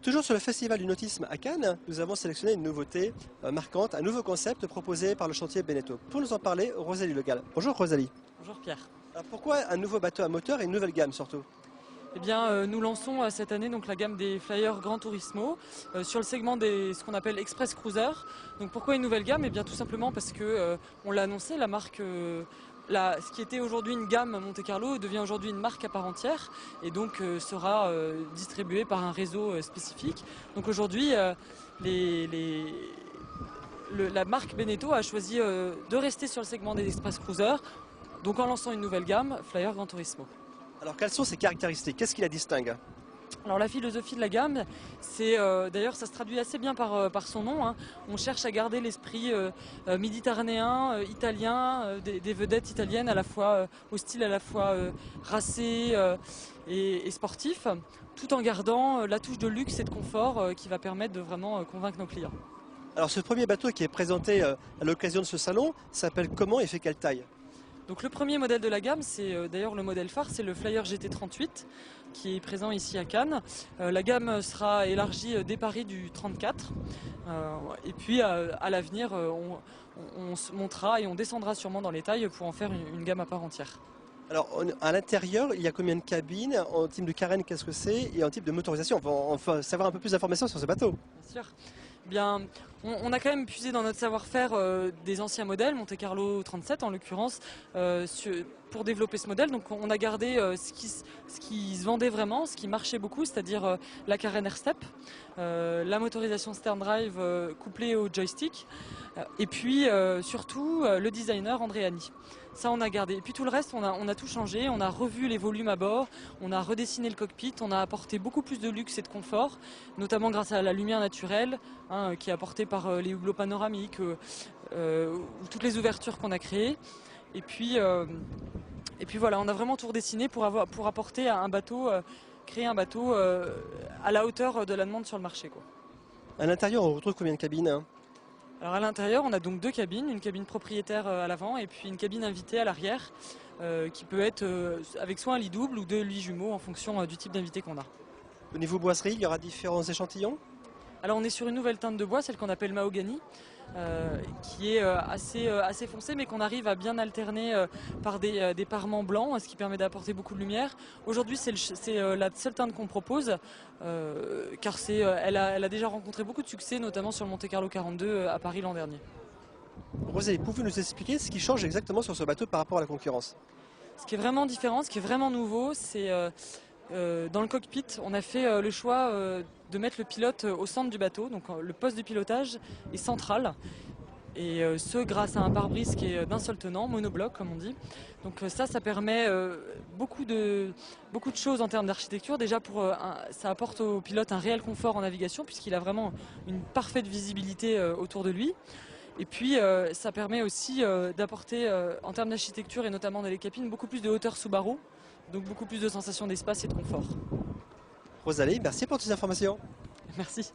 Toujours sur le Festival du Nautisme à Cannes, nous avons sélectionné une nouveauté marquante, un nouveau concept proposé par le chantier Beneteau. Pour nous en parler, Rosalie Legal. Bonjour Rosalie. Bonjour Pierre. Alors pourquoi un nouveau bateau à moteur et une nouvelle gamme surtout? Eh bien, nous lançons cette année donc, la gamme des Flyers Gran Turismo sur le segment des ce qu'on appelle Express Cruiser. Donc pourquoi une nouvelle gamme? Eh bien tout simplement parce que on l'a annoncé, la marque ce qui était aujourd'hui une gamme Monte Carlo devient aujourd'hui une marque à part entière et donc sera distribuée par un réseau spécifique. Donc aujourd'hui, la marque Beneteau a choisi de rester sur le segment des Express Cruiser, donc en lançant une nouvelle gamme, Flyer Gran Turismo. Alors quelles sont ses caractéristiques? Qu'est-ce qui la distingue? Alors la philosophie de la gamme, c'est d'ailleurs ça se traduit assez bien par son nom, hein. On cherche à garder l'esprit méditerranéen, italien, des vedettes italiennes à la fois au style à la fois racé et sportif, tout en gardant la touche de luxe et de confort qui va permettre de vraiment convaincre nos clients. Alors ce premier bateau qui est présenté à l'occasion de ce salon s'appelle comment et fait quelle taille? Donc le premier modèle de la gamme, c'est d'ailleurs le modèle phare, c'est le Flyer GT38 qui est présent ici à Cannes. La gamme sera élargie dès Paris du 34 et puis à l'avenir on se montera et on descendra sûrement dans les tailles pour en faire une gamme à part entière. Alors à l'intérieur, il y a combien de cabines? En type de carène, qu'est-ce que c'est? Et en type de motorisation, on va savoir un peu plus d'informations sur ce bateau. Bien sûr. Bien, on a quand même puisé dans notre savoir-faire des anciens modèles, Monte Carlo 37 en l'occurrence, pour développer ce modèle. Donc on a gardé ce qui se vendait vraiment, ce qui marchait beaucoup, c'est-à-dire la carène Airstep, la motorisation Stern Drive couplée au joystick, et puis surtout le designer Andréani. Ça on a gardé. Et puis tout le reste, on a tout changé, on a revu les volumes à bord, on a redessiné le cockpit, on a apporté beaucoup plus de luxe et de confort, notamment grâce à la lumière naturelle qui est apportée par les hublots panoramiques, ou toutes les ouvertures qu'on a créées. Et puis voilà, on a vraiment tout redessiné pour apporter un bateau, créer un bateau à la hauteur de la demande sur le marché, quoi. À l'intérieur, on retrouve combien de cabines? Alors à l'intérieur, on a donc deux cabines, une cabine propriétaire à l'avant et puis une cabine invitée à l'arrière, qui peut être avec soit un lit double ou deux lits jumeaux en fonction du type d'invité qu'on a. Au niveau boiserie, il y aura différents échantillons? Alors on est sur une nouvelle teinte de bois, celle qu'on appelle mahogany, qui est assez foncée mais qu'on arrive à bien alterner par des parements blancs, ce qui permet d'apporter beaucoup de lumière. Aujourd'hui c'est la seule teinte qu'on propose, car elle a déjà rencontré beaucoup de succès, notamment sur le Monte Carlo 42 à Paris l'an dernier. Rosalie, pouvez-vous nous expliquer ce qui change exactement sur ce bateau par rapport à la concurrence? Ce qui est vraiment différent, ce qui est vraiment nouveau, c'est dans le cockpit, on a fait le choix de mettre le pilote au centre du bateau, donc le poste de pilotage est central, et ce grâce à un pare-brise qui est d'un seul tenant, monobloc comme on dit. Donc ça permet beaucoup de choses en termes d'architecture. Déjà ça apporte au pilote un réel confort en navigation puisqu'il a vraiment une parfaite visibilité autour de lui. Et puis ça permet aussi d'apporter en termes d'architecture et notamment dans les cabines beaucoup plus de hauteur sous barreau, donc beaucoup plus de sensations d'espace et de confort. Rosalie, merci pour toutes ces informations. Merci.